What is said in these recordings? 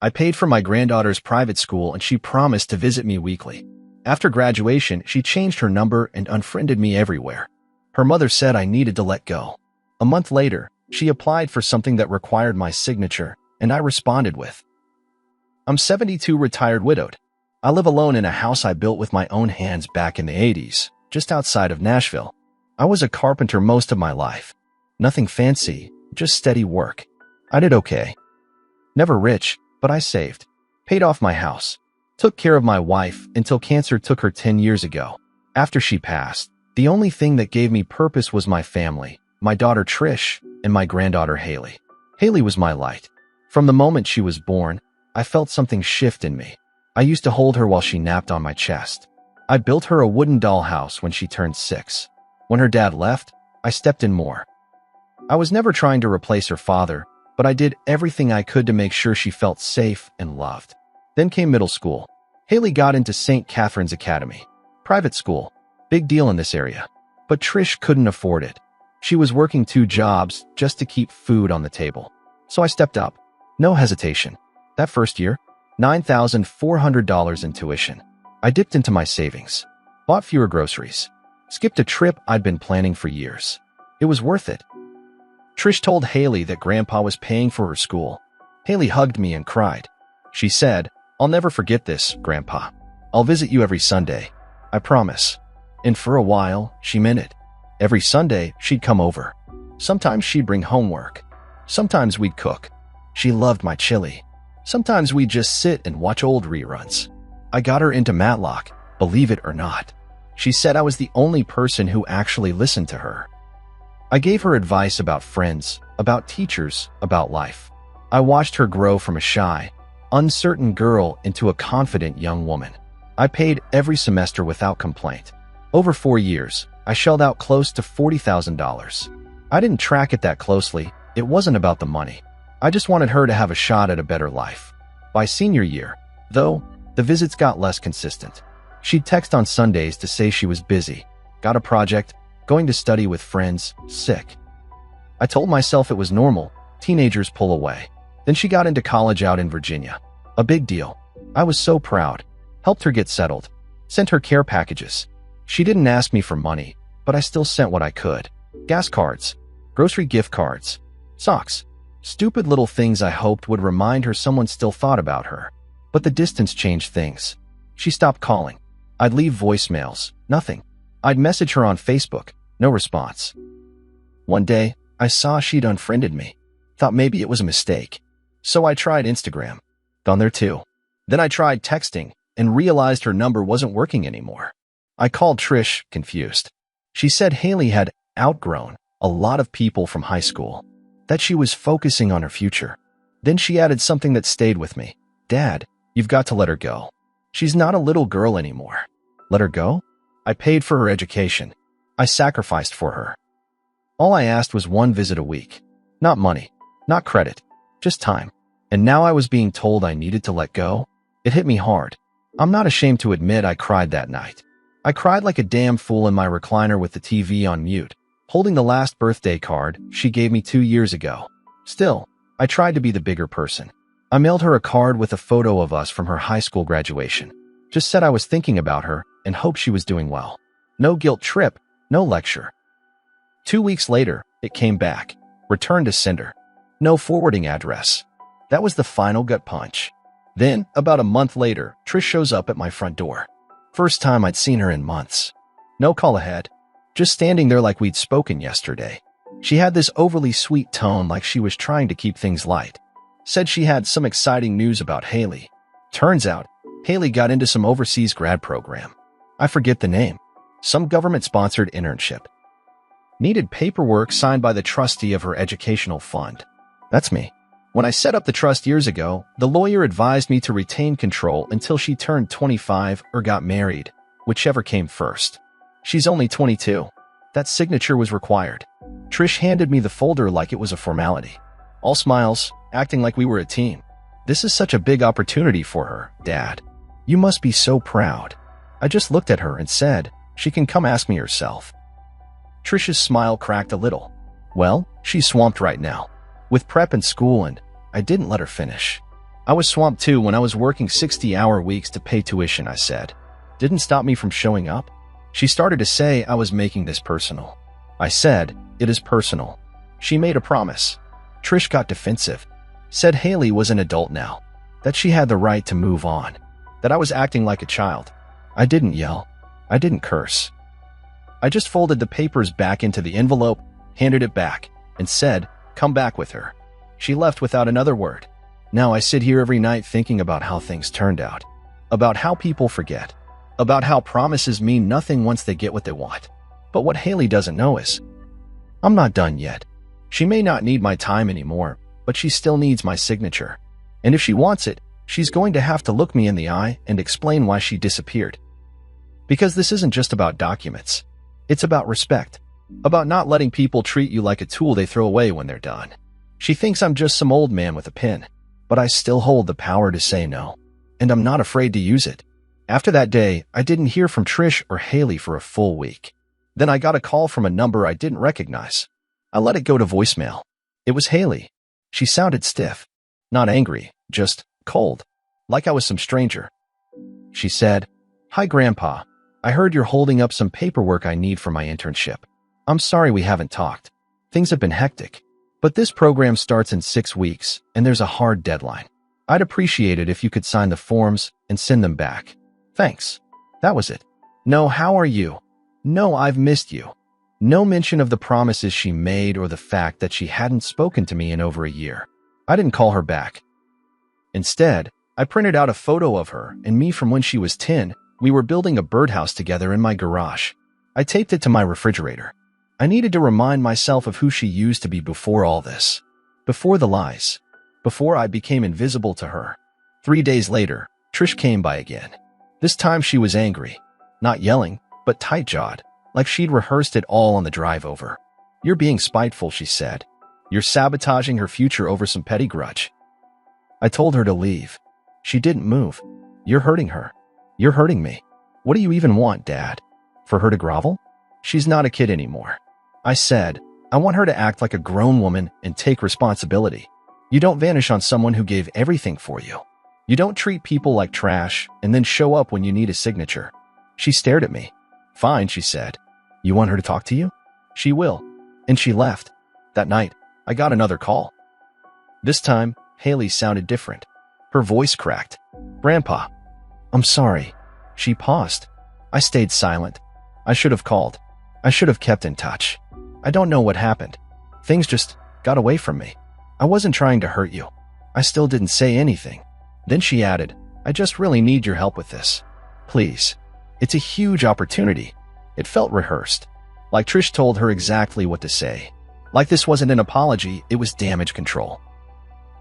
I paid for my granddaughter's private school and she promised to visit me weekly. After graduation, she changed her number and unfriended me everywhere. Her mother said I needed to let go. A month later, she applied for something that required my signature, and I responded with, "I'm 72, retired widowed. I live alone in a house I built with my own hands back in the 80s, just outside of Nashville. I was a carpenter most of my life. Nothing fancy, just steady work. I did okay. Never rich, but I saved. Paid off my house. Took care of my wife until cancer took her 10 years ago. After she passed, the only thing that gave me purpose was my family, my daughter Trish, and my granddaughter Haley. Haley was my light. From the moment she was born, I felt something shift in me. I used to hold her while she napped on my chest. I built her a wooden dollhouse when she turned 6. When her dad left, I stepped in more. I was never trying to replace her father, but I did everything I could to make sure she felt safe and loved. Then came middle school. Haley got into St. Catherine's Academy. Private school. Big deal in this area. But Trish couldn't afford it. She was working 2 jobs just to keep food on the table. So I stepped up. No hesitation. That first year, $9,400 in tuition. I dipped into my savings. Bought fewer groceries. Skipped a trip I'd been planning for years. It was worth it. Trish told Haley that Grandpa was paying for her school. Haley hugged me and cried. She said, "I'll never forget this, Grandpa. I'll visit you every Sunday. I promise." And for a while, she meant it. Every Sunday, she'd come over. Sometimes she'd bring homework. Sometimes we'd cook. She loved my chili. Sometimes we'd just sit and watch old reruns. I got her into Matlock, believe it or not. She said I was the only person who actually listened to her. I gave her advice about friends, about teachers, about life. I watched her grow from a shy, uncertain girl into a confident young woman. I paid every semester without complaint. Over 4 years, I shelled out close to $40,000. I didn't track it that closely. It wasn't about the money. I just wanted her to have a shot at a better life. By senior year, though, the visits got less consistent. She'd text on Sundays to say she was busy, got a project, going to study with friends, sick. I told myself it was normal. Teenagers pull away. Then she got into college out in Virginia. A big deal. I was so proud. Helped her get settled. Sent her care packages. She didn't ask me for money, but I still sent what I could. Gas cards. Grocery gift cards. Socks. Stupid little things I hoped would remind her someone still thought about her. But the distance changed things. She stopped calling. I'd leave voicemails. Nothing. I'd message her on Facebook. No response. One day, I saw she'd unfriended me. Thought maybe it was a mistake. So I tried Instagram. Gone there too. Then I tried texting and realized her number wasn't working anymore. I called Trish, confused. She said Haley had outgrown a lot of people from high school, that she was focusing on her future. Then she added something that stayed with me. "Dad, you've got to let her go. She's not a little girl anymore." Let her go? I paid for her education. I sacrificed for her. All I asked was 1 visit a week. Not money, not credit, just time. And now I was being told I needed to let go. It hit me hard. I'm not ashamed to admit I cried that night. I cried like a damn fool in my recliner with the TV on mute, holding the last birthday card she gave me 2 years ago. Still, I tried to be the bigger person. I mailed her a card with a photo of us from her high school graduation. Just said I was thinking about her and hoped she was doing well. No guilt trip, no lecture. 2 weeks later, it came back. Returned to sender. No forwarding address. That was the final gut punch. Then, about a month later, Trish shows up at my front door. First time I'd seen her in months. No call ahead. Just standing there like we'd spoken yesterday. She had this overly sweet tone like she was trying to keep things light. Said she had some exciting news about Haley. Turns out, Haley got into some overseas grad program. I forget the name. Some government-sponsored internship. Needed paperwork signed by the trustee of her educational fund. That's me. When I set up the trust years ago, the lawyer advised me to retain control until she turned 25 or got married, whichever came first. She's only 22. That signature was required. Trish handed me the folder like it was a formality. All smiles, acting like we were a team. "This is such a big opportunity for her, Dad. You must be so proud." I just looked at her and said, "She can come ask me herself." Trish's smile cracked a little. Well, she's swamped right now, with prep and school, and I didn't let her finish. I was swamped too when I was working 60-hour weeks to pay tuition, I said. Didn't stop me from showing up. She started to say I was making this personal. I said, it is personal. She made a promise. Trish got defensive. Said Haley was an adult now. That she had the right to move on. That I was acting like a child. I didn't yell. I didn't curse. I just folded the papers back into the envelope, handed it back, and said, come back with her. She left without another word. Now I sit here every night thinking about how things turned out. About how people forget. About how promises mean nothing once they get what they want. But what Haley doesn't know is, I'm not done yet. She may not need my time anymore, but she still needs my signature. And if she wants it, she's going to have to look me in the eye and explain why she disappeared. Because this isn't just about documents. It's about respect. About not letting people treat you like a tool they throw away when they're done. She thinks I'm just some old man with a pen, but I still hold the power to say no. And I'm not afraid to use it. After that day, I didn't hear from Trish or Haley for a full week. Then I got a call from a number I didn't recognize. I let it go to voicemail. It was Haley. She sounded stiff. Not angry, just cold. Like I was some stranger. She said, Hi, Grandpa. I heard you're holding up some paperwork I need for my internship. I'm sorry we haven't talked. Things have been hectic. But this program starts in 6 weeks, and there's a hard deadline. I'd appreciate it if you could sign the forms and send them back. Thanks. That was it. No, how are you? No, I've missed you. No mention of the promises she made or the fact that she hadn't spoken to me in over a year. I didn't call her back. Instead, I printed out a photo of her and me from when she was 10. We were building a birdhouse together in my garage. I taped it to my refrigerator. I needed to remind myself of who she used to be before all this. Before the lies. Before I became invisible to her. 3 days later, Trish came by again. This time she was angry. Not yelling, but tight-jawed, like she'd rehearsed it all on the drive over. You're being spiteful, she said. You're sabotaging her future over some petty grudge. I told her to leave. She didn't move. You're hurting her. You're hurting me. What do you even want, Dad? For her to grovel? She's not a kid anymore. I said, I want her to act like a grown woman and take responsibility. You don't vanish on someone who gave everything for you. You don't treat people like trash and then show up when you need a signature. She stared at me. Fine, she said. You want her to talk to you? She will. And she left. That night, I got another call. This time, Haley sounded different. Her voice cracked. Grandpa. I'm sorry. She paused. I stayed silent. I should have called. I should have kept in touch. I don't know what happened. Things just got away from me. I wasn't trying to hurt you. I still didn't say anything. Then she added, I just really need your help with this. Please. It's a huge opportunity. It felt rehearsed. Like Trish told her exactly what to say. Like this wasn't an apology, it was damage control.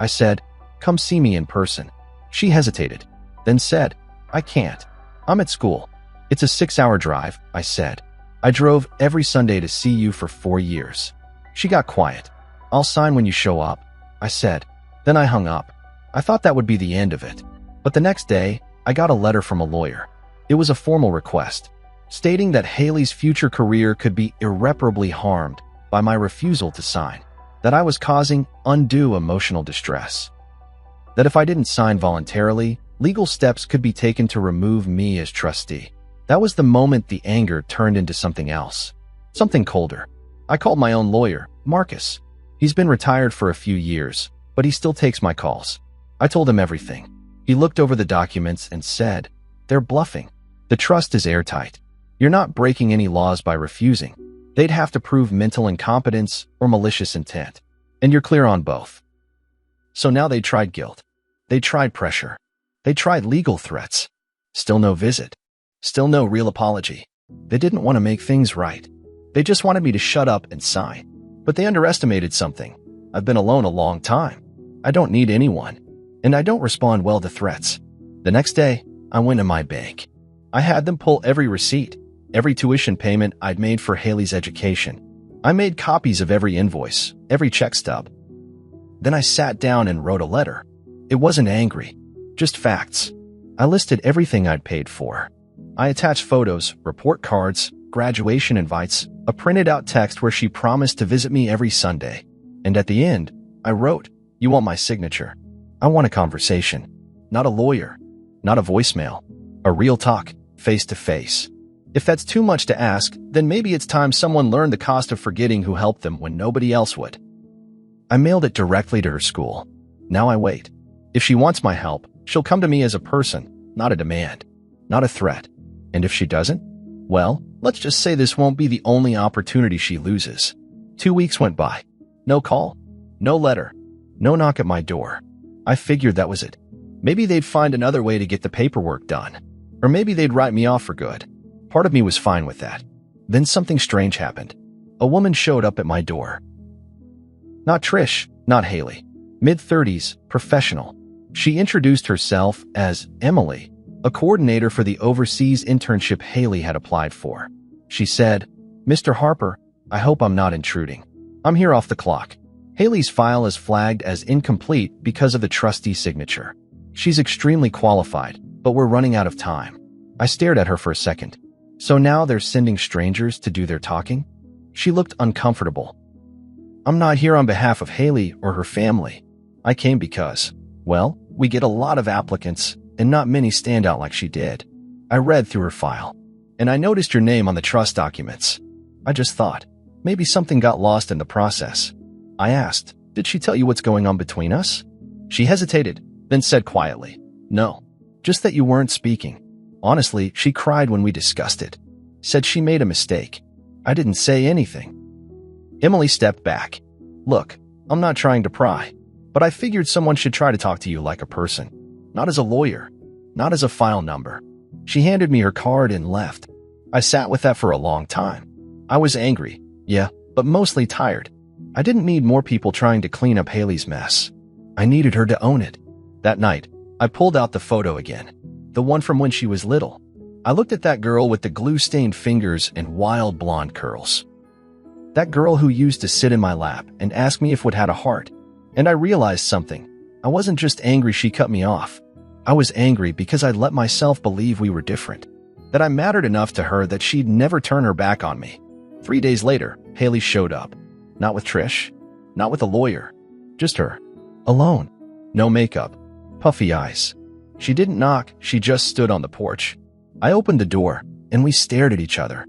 I said, come see me in person. She hesitated, then said, I can't. I'm at school. It's a 6-hour drive, I said. I drove every Sunday to see you for 4 years. She got quiet. I'll sign when you show up, I said. Then I hung up. I thought that would be the end of it. But the next day, I got a letter from a lawyer. It was a formal request, stating that Haley's future career could be irreparably harmed by my refusal to sign, that I was causing undue emotional distress, that if I didn't sign voluntarily, legal steps could be taken to remove me as trustee. That was the moment the anger turned into something else, something colder. I called my own lawyer, Marcus. He's been retired for a few years, but he still takes my calls. I told him everything. He looked over the documents and said, they're bluffing. The trust is airtight. You're not breaking any laws by refusing. They'd have to prove mental incompetence or malicious intent. And you're clear on both. So now they tried guilt. They tried pressure. They tried legal threats. Still no visit. Still no real apology. They didn't want to make things right. They just wanted me to shut up and sign. But they underestimated something. I've been alone a long time. I don't need anyone. And I don't respond well to threats. The next day, I went to my bank. I had them pull every receipt, every tuition payment I'd made for Haley's education. I made copies of every invoice, every check stub. Then I sat down and wrote a letter. It wasn't angry, just facts. I listed everything I'd paid for. I attached photos, report cards, graduation invites, a printed out text where she promised to visit me every Sunday. And at the end, I wrote, you want my signature? I want a conversation. Not a lawyer. Not a voicemail. A real talk, face to face. If that's too much to ask, then maybe it's time someone learned the cost of forgetting who helped them when nobody else would. I mailed it directly to her school. Now I wait. If she wants my help, she'll come to me as a person, not a demand, not a threat. And if she doesn't, well, let's just say this won't be the only opportunity she loses. 2 weeks went by. No call, no letter, no knock at my door. I figured that was it. Maybe they'd find another way to get the paperwork done. Or maybe they'd write me off for good. Part of me was fine with that. Then something strange happened. A woman showed up at my door. Not Trish, not Haley. Mid-30s, professional. She introduced herself as Emily, a coordinator for the overseas internship Haley had applied for. She said, "Mr. Harper, I hope I'm not intruding. I'm here off the clock. Haley's file is flagged as incomplete because of the trustee signature. She's extremely qualified, but we're running out of time." I stared at her for a second. So now they're sending strangers to do their talking? She looked uncomfortable. "I'm not here on behalf of Haley or her family. I came because, well, we get a lot of applicants, and not many stand out like she did." I read through her file, and I noticed your name on the trust documents. I just thought, maybe something got lost in the process. I asked, "Did she tell you what's going on between us?" She hesitated, then said quietly, "No, just that you weren't speaking." Honestly, she cried when we discussed it. Said she made a mistake. I didn't say anything. Emily stepped back. "Look, I'm not trying to pry, but I figured someone should try to talk to you like a person. Not as a lawyer. Not as a file number." She handed me her card and left. I sat with that for a long time. I was angry, yeah, but mostly tired. I didn't need more people trying to clean up Haley's mess. I needed her to own it. That night, I pulled out the photo again. The one from when she was little. I looked at that girl with the glue-stained fingers and wild blonde curls. That girl who used to sit in my lap and ask me if we'd had a heart. And I realized something. I wasn't just angry she cut me off. I was angry because I'd let myself believe we were different. That I mattered enough to her that she'd never turn her back on me. 3 days later, Haley showed up. Not with Trish. Not with a lawyer. Just her. Alone. No makeup. Puffy eyes. She didn't knock, she just stood on the porch. I opened the door, and we stared at each other.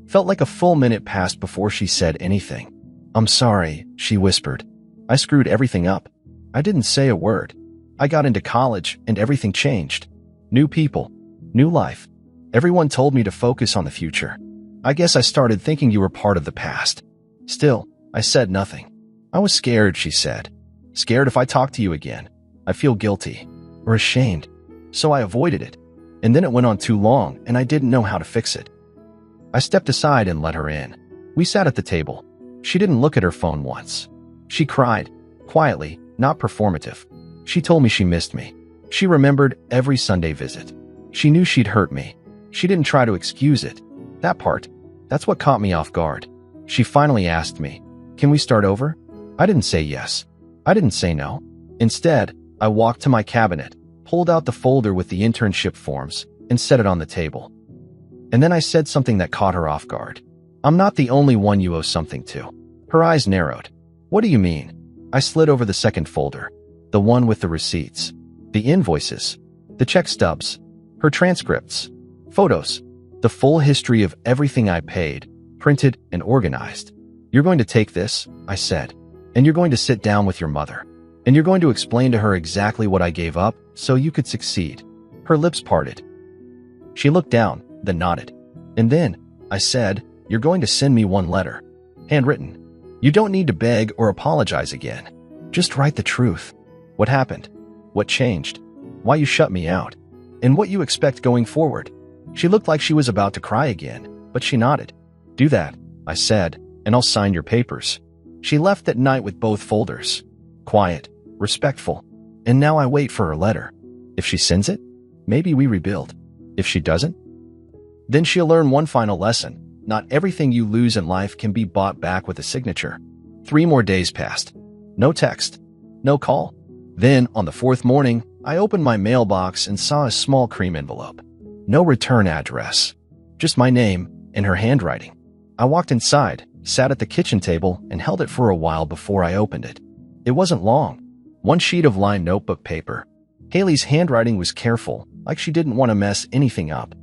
Felt like a full minute passed before she said anything. "I'm sorry," she whispered. "I screwed everything up. I didn't say a word. I got into college, and everything changed. New people. New life. Everyone told me to focus on the future. I guess I started thinking you were part of the past." Still, I said nothing. "I was scared," she said. "Scared if I talk to you again. I feel guilty. Or ashamed. So I avoided it. And then it went on too long, and I didn't know how to fix it." I stepped aside and let her in. We sat at the table. She didn't look at her phone once. She cried. Quietly, not performative. She told me she missed me. She remembered every Sunday visit. She knew she'd hurt me. She didn't try to excuse it. That part. That's what caught me off guard. She finally asked me, "Can we start over?" I didn't say yes. I didn't say no. Instead, I walked to my cabinet, pulled out the folder with the internship forms, and set it on the table. And then I said something that caught her off guard. "I'm not the only one you owe something to." Her eyes narrowed. "What do you mean?" I slid over the second folder, the one with the receipts, the invoices, the check stubs, her transcripts, photos, the full history of everything I paid, printed and organized. "You're going to take this," I said, "and you're going to sit down with your mother. And you're going to explain to her exactly what I gave up so you could succeed." Her lips parted. She looked down, then nodded. "And then," I said, "you're going to send me one letter. Handwritten. You don't need to beg or apologize again. Just write the truth. What happened? What changed? Why you shut me out? And what you expect going forward." She looked like she was about to cry again, but she nodded. "Do that," I said, "and I'll sign your papers." She left that night with both folders. Quiet. Respectful. And now I wait for her letter. If she sends it, maybe we rebuild. If she doesn't, then she'll learn one final lesson. Not everything you lose in life can be bought back with a signature. 3 more days passed. No text. No call. Then, on the 4th morning, I opened my mailbox and saw a small cream envelope. No return address. Just my name and her handwriting. I walked inside, sat at the kitchen table, and held it for a while before I opened it. It wasn't long. One sheet of lined notebook paper. Haley's handwriting was careful, like she didn't want to mess anything up.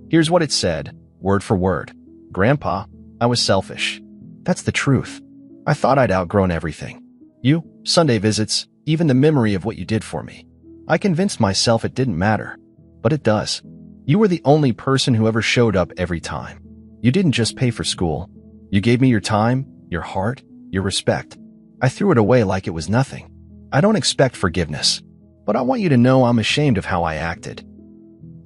Here's what it said, word for word. Grandpa, I was selfish. That's the truth. I thought I'd outgrown everything. You, Sunday visits, even the memory of what you did for me. I convinced myself it didn't matter. But it does. You were the only person who ever showed up every time. You didn't just pay for school. You gave me your time, your heart, your respect. I threw it away like it was nothing. I don't expect forgiveness, but I want you to know I'm ashamed of how I acted.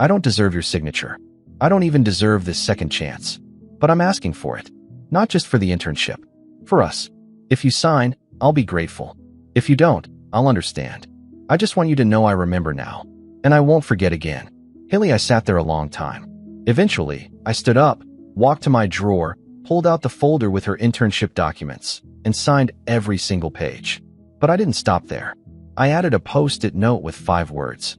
I don't deserve your signature. I don't even deserve this second chance. But I'm asking for it. Not just for the internship. For us. If you sign, I'll be grateful. If you don't, I'll understand. I just want you to know I remember now. And I won't forget again. Haley, I sat there a long time. Eventually, I stood up, walked to my drawer, pulled out the folder with her internship documents, and signed every single page. But I didn't stop there. I added a post-it note with 5 words.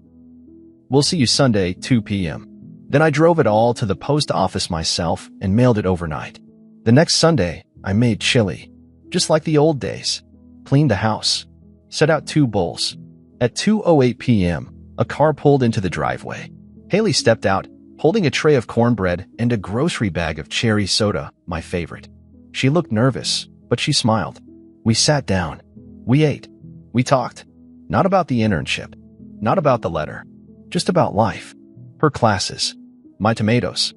We'll see you Sunday, 2 p.m. Then I drove it all to the post office myself and mailed it overnight. The next Sunday, I made chili, just like the old days. Cleaned the house. Set out 2 bowls. At 2:08 p.m., a car pulled into the driveway. Haley stepped out, holding a tray of cornbread and a grocery bag of cherry soda, my favorite. She looked nervous, but she smiled. We sat down. We ate. We talked. Not about the internship. Not about the letter. Just about life. Her classes. My tomatoes.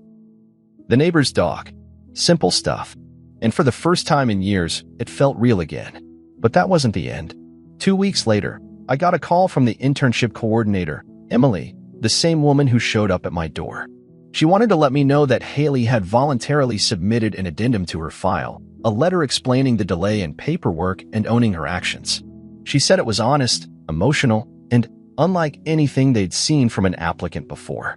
The neighbor's dog. Simple stuff. And for the first time in years, it felt real again. But that wasn't the end. 2 weeks later, I got a call from the internship coordinator, Emily, the same woman who showed up at my door. She wanted to let me know that Haley had voluntarily submitted an addendum to her file, a letter explaining the delay in paperwork and owning her actions. She said it was honest, emotional, and unlike anything they'd seen from an applicant before.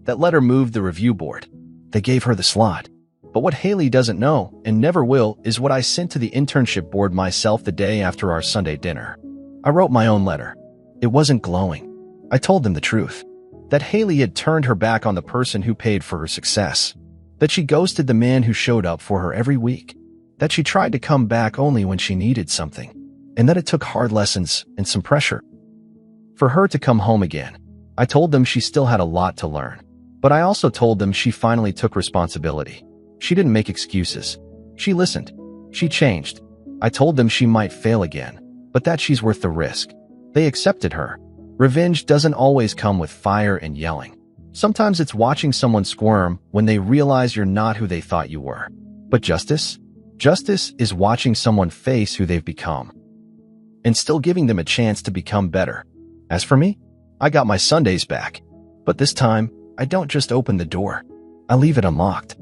That letter moved the review board. They gave her the slot. But what Haley doesn't know, and never will, is what I sent to the internship board myself the day after our Sunday dinner. I wrote my own letter. It wasn't glowing. I told them the truth. That Haley had turned her back on the person who paid for her success. That she ghosted the man who showed up for her every week. That she tried to come back only when she needed something. And that it took hard lessons and some pressure for her to come home again. I told them she still had a lot to learn. But I also told them she finally took responsibility. She didn't make excuses. She listened. She changed. I told them she might fail again, but that she's worth the risk. They accepted her. Revenge doesn't always come with fire and yelling. Sometimes it's watching someone squirm when they realize you're not who they thought you were. But justice? Justice is watching someone face who they've become and still giving them a chance to become better. As for me, I got my Sundays back. But this time, I don't just open the door. I leave it unlocked.